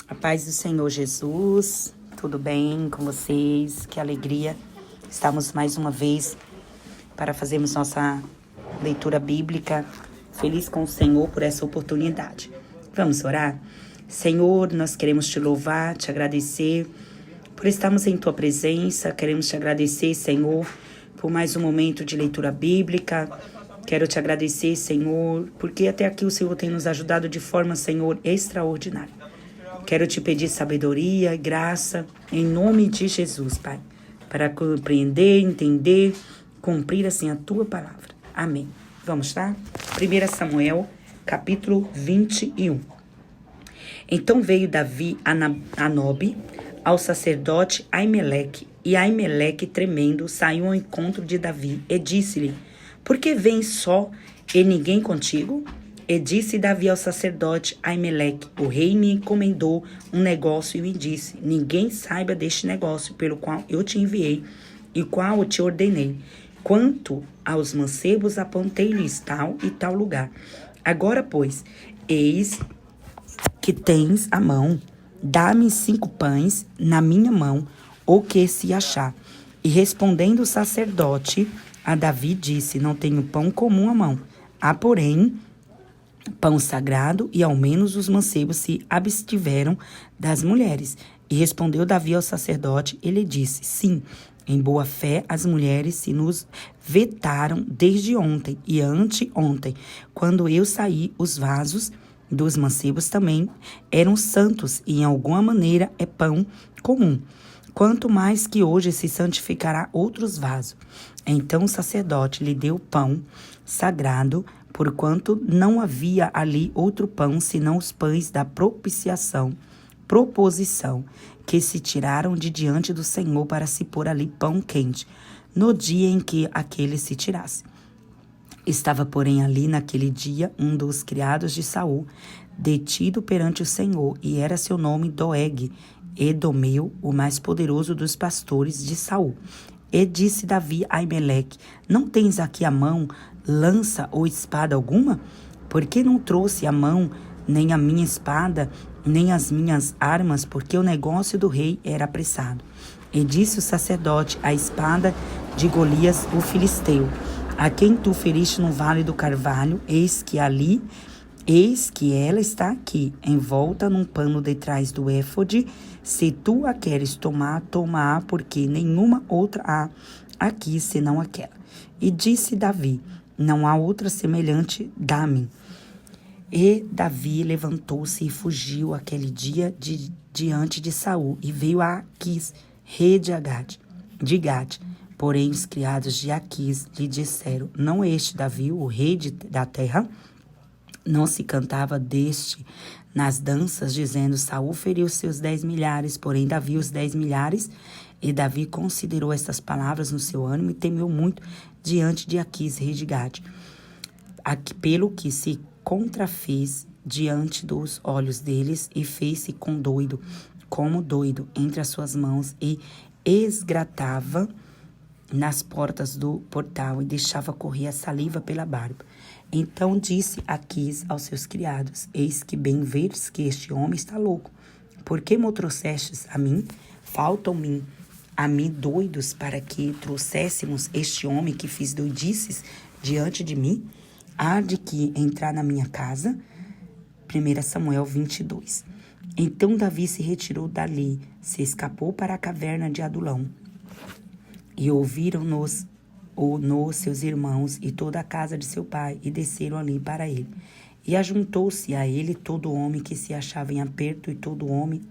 A paz do Senhor Jesus, tudo bem com vocês? Que alegria. Estamos mais uma vez para fazermos nossa leitura bíblica. Feliz com o Senhor por essa oportunidade. Vamos orar? Senhor, nós queremos te louvar, te agradecer por estarmos em tua presença. Queremos te agradecer, Senhor, por mais um momento de leitura bíblica. Quero te agradecer, Senhor, porque até aqui o Senhor tem nos ajudado de forma, Senhor, extraordinária. Quero te pedir sabedoria e graça em nome de Jesus, Pai, para compreender, entender, cumprir assim a tua palavra. Amém. Vamos lá? 1 Samuel, capítulo 21. Então veio Davi a Nobe, ao sacerdote Aimeleque, e Aimeleque, tremendo, saiu ao encontro de Davi e disse-lhe: Por que vens só e ninguém contigo? E disse Davi ao sacerdote Aimeleque: O rei me encomendou um negócio e me disse: Ninguém saiba deste negócio pelo qual eu te enviei e qual eu te ordenei. Quanto aos mancebos, apontei-lhes tal e tal lugar. Agora, pois, eis que tens a mão, dá-me 5 pães na minha mão, o que se achar. E respondendo o sacerdote a Davi, disse: Não tenho pão comum à mão, há, porém, pão sagrado, e ao menos os mancebos se abstiveram das mulheres. E respondeu Davi ao sacerdote, ele disse: Sim, em boa fé as mulheres se nos vetaram desde ontem e anteontem. Quando eu saí, os vasos dos mancebos também eram santos, e em alguma maneira é pão comum. Quanto mais que hoje se santificará outros vasos. Então o sacerdote lhe deu pão sagrado, porquanto não havia ali outro pão, senão os pães da proposição, que se tiraram de diante do Senhor para se pôr ali pão quente, no dia em que aquele se tirasse. Estava, porém, ali naquele dia um dos criados de Saul, detido perante o Senhor, e era seu nome Doeg, Edomeu, o mais poderoso dos pastores de Saul. E disse Davi a Aimeleque: Não tens aqui à mão lança ou espada alguma? Por que não trouxe a mão nem a minha espada, nem as minhas armas? Porque o negócio do rei era apressado. E disse o sacerdote: A espada de Golias, o filisteu, a quem tu feriste no vale do Carvalho, eis que ela está aqui, envolta num pano detrás do éfode. Se tu a queres tomar, toma-a, porque nenhuma outra há aqui senão aquela. E disse Davi: Não há outra semelhante, dá-me. E Davi levantou-se e fugiu aquele dia diante de Saul, e veio a Aquis, rei de Gade. Porém os criados de Aquis lhe disseram: Não é este Davi, o rei da terra? Não se cantava deste nas danças, dizendo: Saul feriu seus 10 milhares, porém Davi os 10 milhares. E Davi considerou estas palavras no seu ânimo e temeu muito diante de Aquis, rei de Gade, pelo que se contrafez diante dos olhos deles, e fez-se como doido entre as suas mãos, e esgratava nas portas do portal, e deixava correr a saliva pela barba. Então disse Aquis aos seus criados: Eis que bem vedes que este homem está louco. Por que me trouxestes a mim? Faltam-me a mim doidos para que trouxéssemos este homem que fiz doidices diante de mim? Há de que entrar na minha casa? 1 Samuel 22. Então Davi se retirou dali, se escapou para a caverna de Adulão. E ouviram-nos seus irmãos e toda a casa de seu pai, e desceram ali para ele. E ajuntou-se a ele todo homem que se achava em aperto, e todo homem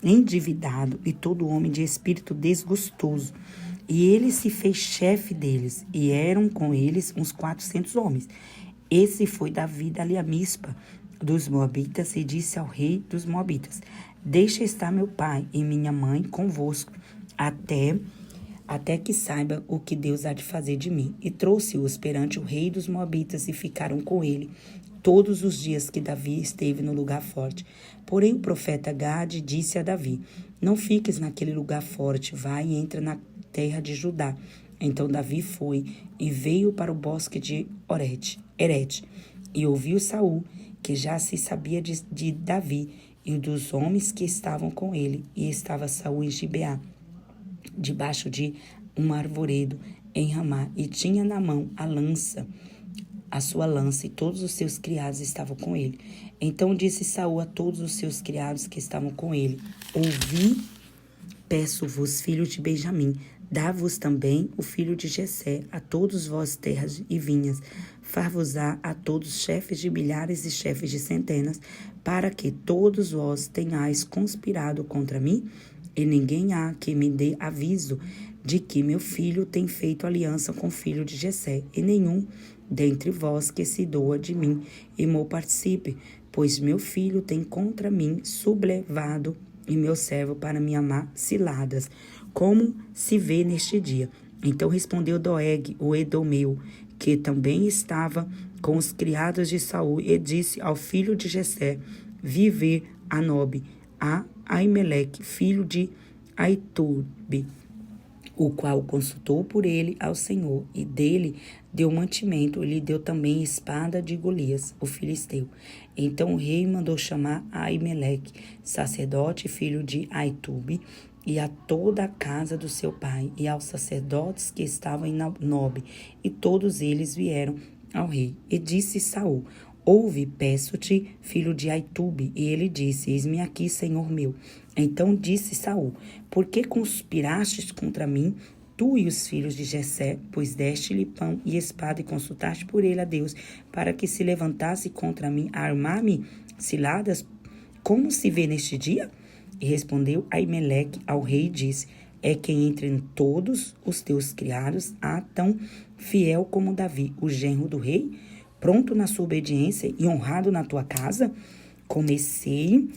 endividado, e todo homem de espírito desgostoso. E ele se fez chefe deles, e eram com eles uns 400 homens. Esse foi Davi dali a Mispa dos Moabitas, e disse ao rei dos Moabitas: Deixa estar meu pai e minha mãe convosco, até que saiba o que Deus há de fazer de mim. E trouxe-os perante o rei dos Moabitas, e ficaram com ele todos os dias que Davi esteve no lugar forte. Porém o profeta Gade disse a Davi: Não fiques naquele lugar forte, vai e entra na terra de Judá. Então Davi foi e veio para o bosque de Herete, e ouviu Saul que já se sabia de Davi e dos homens que estavam com ele. E estava Saul em Gibeá, debaixo de um arvoredo em Ramá, e tinha na mão a sua lança, e todos os seus criados estavam com ele. Então disse Saul a todos os seus criados que estavam com ele: ouvi, peço-vos, filhos de Benjamim, dá-vos também o filho de Jessé, a todos vós terras e vinhas, far-vos-á a todos chefes de milhares e chefes de centenas, para que todos vós tenhais conspirado contra mim, e ninguém há que me dê aviso de que meu filho tem feito aliança com o filho de Jessé, e nenhum dentre vós que se doa de mim e mo participe, pois meu filho tem contra mim sublevado e meu servo para me amar ciladas, como se vê neste dia. Então respondeu Doeg, o edomeu, que também estava com os criados de Saul, e disse ao filho de Jessé: viver a Nobe, a Aimeleque, filho de Aitube, o qual consultou por ele ao Senhor, e dele deu mantimento, e lhe deu também espada de Golias, o filisteu. Então o rei mandou chamar a Aimeleque, sacerdote, filho de Aitube, e a toda a casa do seu pai, e aos sacerdotes que estavam em Nobe, e todos eles vieram ao rei. E disse Saul: ouve, peço-te, filho de Aitube. E ele disse: eis-me aqui, senhor meu. Então disse Saul: por que conspirastes contra mim, tu e os filhos de Jessé? Pois deste-lhe pão e espada, e consultaste por ele a Deus, para que se levantasse contra mim, a armar-me ciladas, como se vê neste dia? E respondeu Aimeleque ao rei e disse: é quem entre todos os teus criados há tão fiel como Davi, o genro do rei, pronto na sua obediência e honrado na tua casa? Comecei,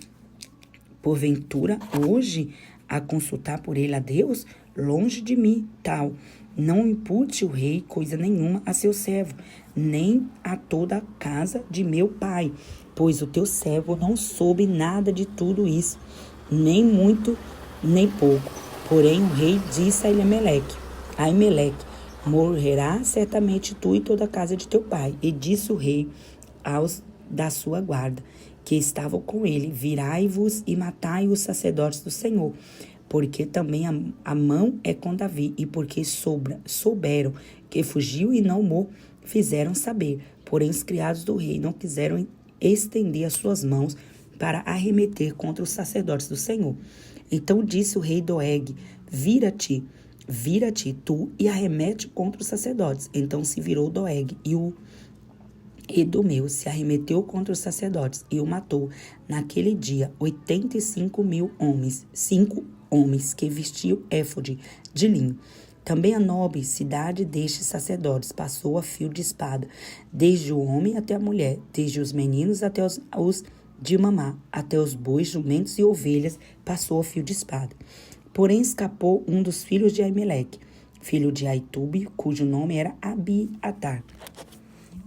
porventura, hoje, a consultar por ele a Deus? Longe de mim, tal. Não impute o rei coisa nenhuma a seu servo, nem a toda a casa de meu pai, pois o teu servo não soube nada de tudo isso, nem muito, nem pouco. Porém o rei disse a Aimeleque: morrerá certamente tu e toda a casa de teu pai. E disse o rei aos da sua guarda, que estavam com ele: virai-vos e matai os sacerdotes do Senhor, porque também a mão é com Davi, e porque souberam que fugiu e não mo fizeram saber. Porém os criados do rei não quiseram estender as suas mãos para arremeter contra os sacerdotes do Senhor. Então disse o rei Doeg: vira-te tu e arremete contra os sacerdotes. Então se virou Doeg, e o edomeu se arremeteu contra os sacerdotes e o matou naquele dia 85.000 homens, 5 homens que vestiam éfode de linho. Também a nobre cidade destes sacerdotes passou a fio de espada, desde o homem até a mulher, desde os meninos até os de mamar, até os bois, jumentos e ovelhas, passou a fio de espada. Porém escapou um dos filhos de Aimeleque, filho de Aitube, cujo nome era Abiatar,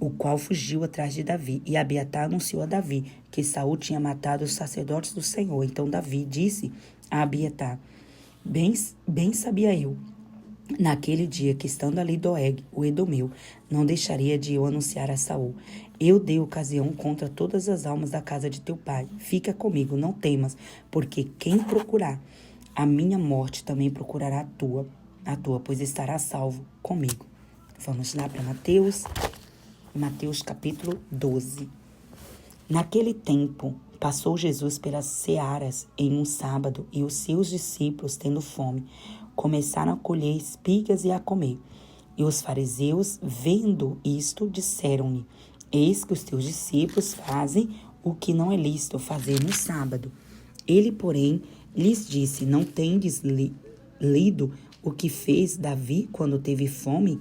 o qual fugiu atrás de Davi. E Abiatar anunciou a Davi que Saul tinha matado os sacerdotes do Senhor. Então Davi disse a Abiatar: bem sabia eu, naquele dia, que estando ali Doeg, o edomeu, não deixaria de eu anunciar a Saul: eu dei ocasião contra todas as almas da casa de teu pai. Fica comigo, não temas, porque quem procurar a minha morte também procurará a tua, pois estará salvo comigo. Vamos lá para Mateus capítulo 12. Naquele tempo, passou Jesus pelas searas em um sábado, e os seus discípulos, tendo fome, começaram a colher espigas e a comer. E os fariseus, vendo isto, disseram-lhe: eis que os teus discípulos fazem o que não é lícito fazer no sábado. Ele, porém, lhes disse: não tendes lido o que fez Davi quando teve fome?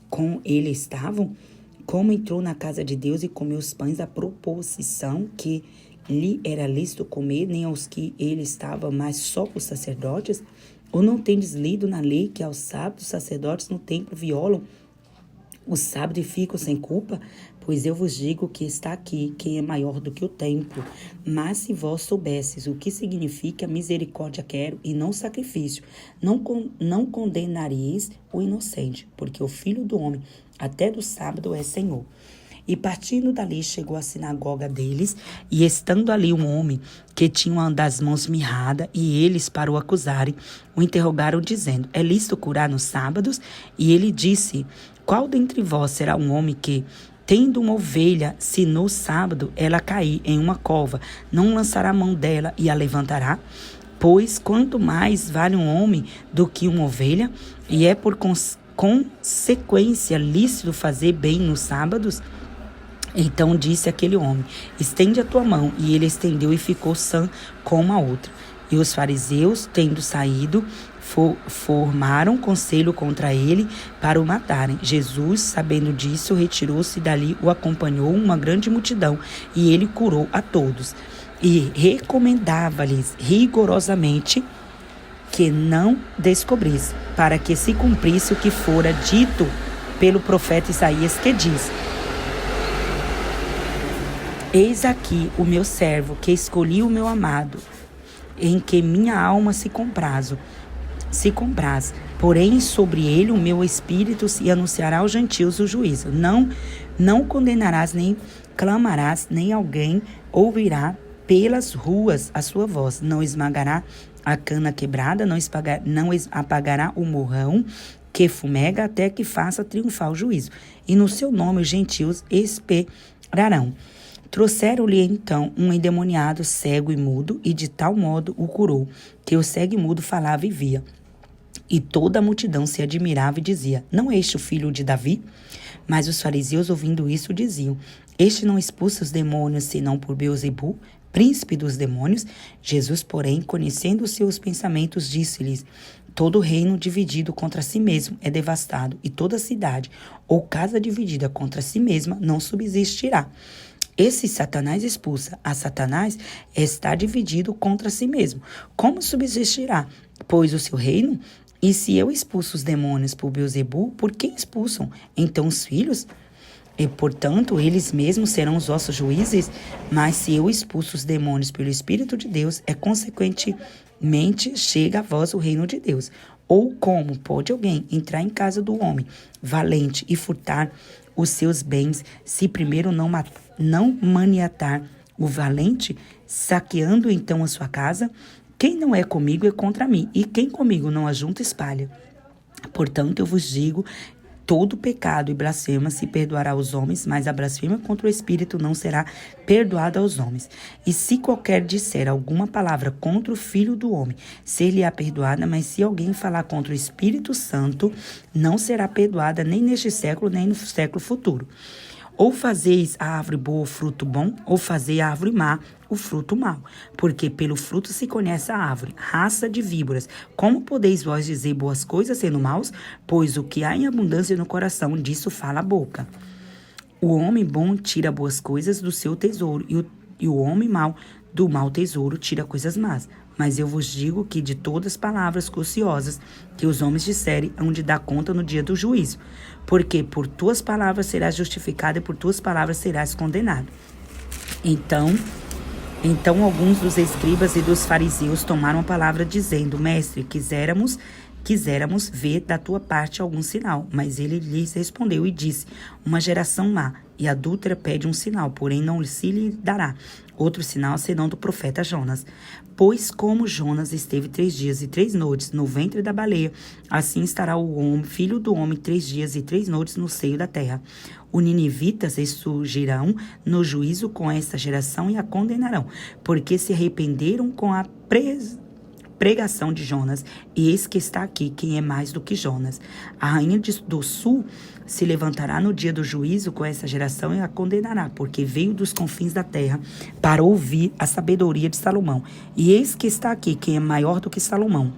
Com ele estavam, como entrou na casa de Deus e comeu os pães da proposição, que lhe era lícito comer, nem aos que ele estava, mas só os sacerdotes? Ou não tendes lido na lei que aos sábados os sacerdotes no templo violam o sábado e ficam sem culpa? Pois eu vos digo que está aqui quem é maior do que o templo. Mas se vós soubesses o que significa misericórdia quero e não sacrifício, não condenaríeis o inocente, porque o Filho do Homem até do sábado é Senhor. E partindo dali, chegou à sinagoga deles, e estando ali um homem que tinha uma das mãos mirrada, e eles, para o acusarem, o interrogaram, dizendo: é lícito curar nos sábados? E ele disse: qual dentre vós será um homem que, tendo uma ovelha, se no sábado ela cair em uma cova, não lançará a mão dela e a levantará? Pois quanto mais vale um homem do que uma ovelha, e é por consequência lícito fazer bem nos sábados? Então disse aquele homem: estende a tua mão. E ele estendeu e ficou sã como a outra. E os fariseus, tendo saído, formaram conselho contra ele para o matarem. Jesus, sabendo disso, retirou-se dali, o acompanhou uma grande multidão, e ele curou a todos. E recomendava-lhes rigorosamente que não descobrisse, para que se cumprisse o que fora dito pelo profeta Isaías, que diz: eis aqui o meu servo, que escolhi o meu amado, em que minha alma se compraz. Porém, sobre ele o meu espírito se anunciará aos gentios o juízo. Não condenarás, nem clamarás, nem alguém ouvirá pelas ruas a sua voz. Não esmagará a cana quebrada, não apagará o morrão que fumega, até que faça triunfar o juízo. E no seu nome os gentios esperarão. Trouxeram-lhe então um endemoniado, cego e mudo, e de tal modo o curou, que o cego e mudo falava e via. E toda a multidão se admirava e dizia: não é este o filho de Davi? Mas os fariseus, ouvindo isso, diziam: este não expulsa os demônios, senão por Beelzebu, príncipe dos demônios. Jesus, porém, conhecendo os seus pensamentos, disse-lhes: todo reino dividido contra si mesmo é devastado, e toda cidade ou casa dividida contra si mesma não subsistirá. Esse Satanás expulsa a Satanás está dividido contra si mesmo. Como subsistirá, pois, o seu reino? E se eu expulso os demônios por Beelzebu, por quem expulsam então os filhos? E, portanto, eles mesmos serão os vossos juízes. Mas se eu expulso os demônios pelo Espírito de Deus, consequentemente chega a vós o reino de Deus. Ou como pode alguém entrar em casa do homem valente e furtar os seus bens, se primeiro não maniatar o valente, saqueando então a sua casa? Quem não é comigo é contra mim, e quem comigo não ajunta espalha. Portanto, eu vos digo: todo pecado e blasfema se perdoará aos homens, mas a blasfêmia contra o Espírito não será perdoada aos homens. E se qualquer disser alguma palavra contra o Filho do Homem, ser-lhe-á perdoada, mas se alguém falar contra o Espírito Santo, não será perdoada nem neste século, nem no século futuro. Ou fazeis a árvore boa o fruto bom, ou fazei a árvore má o fruto mau. Porque pelo fruto se conhece a árvore. Raça de víboras, como podeis vós dizer boas coisas sendo maus? Pois o que há em abundância no coração, disso fala a boca. O homem bom tira boas coisas do seu tesouro, e o homem mau do mau tesouro tira coisas más. Mas eu vos digo que de todas as palavras ociosas que os homens disserem, hão de dar conta no dia do juízo. Porque por tuas palavras serás justificado, e por tuas palavras serás condenado. Então alguns dos escribas e dos fariseus tomaram a palavra, dizendo: Mestre, quiséramos ver da tua parte algum sinal. Mas ele lhes respondeu e disse: uma geração má e adúltera pede um sinal, porém não se lhe dará outro sinal senão do profeta Jonas. Pois como Jonas esteve 3 dias e 3 noites no ventre da baleia, assim estará o filho do homem 3 dias e 3 noites no seio da terra. Os ninivitas ressurgirão no juízo com esta geração e a condenarão, porque se arrependeram com a pregação de Jonas, e eis que está aqui quem é mais do que Jonas. A rainha do sul se levantará no dia do juízo com essa geração e a condenará, porque veio dos confins da terra para ouvir a sabedoria de Salomão. E eis que está aqui quem é maior do que Salomão.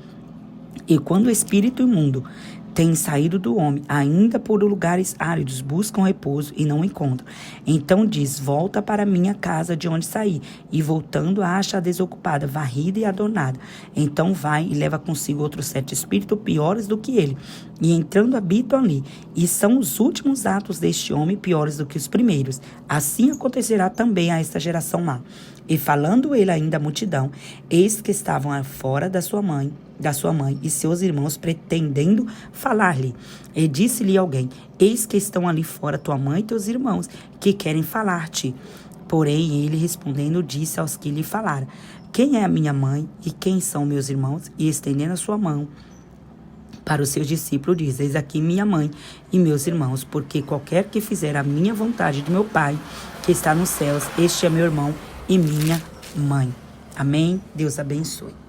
E quando o espírito imundo tem saído do homem, ainda por lugares áridos, buscam repouso e não encontram. Então diz: volta para minha casa de onde saí. E voltando, acha desocupada, varrida e adornada. Então vai e leva consigo outros 7 espíritos piores do que ele. E entrando habitam ali. E são os últimos atos deste homem piores do que os primeiros. Assim acontecerá também a esta geração má. E falando ele ainda à multidão, eis que estavam fora da sua mãe e seus irmãos pretendendo falar-lhe. E disse-lhe alguém: eis que estão ali fora tua mãe e teus irmãos, que querem falar-te. Porém ele respondendo disse aos que lhe falaram: quem é a minha mãe e quem são meus irmãos? E estendendo a sua mão para os seus discípulos, diz: eis aqui minha mãe e meus irmãos, porque qualquer que fizer a minha vontade de meu Pai, que está nos céus, este é meu irmão e minha mãe. Amém? Deus abençoe.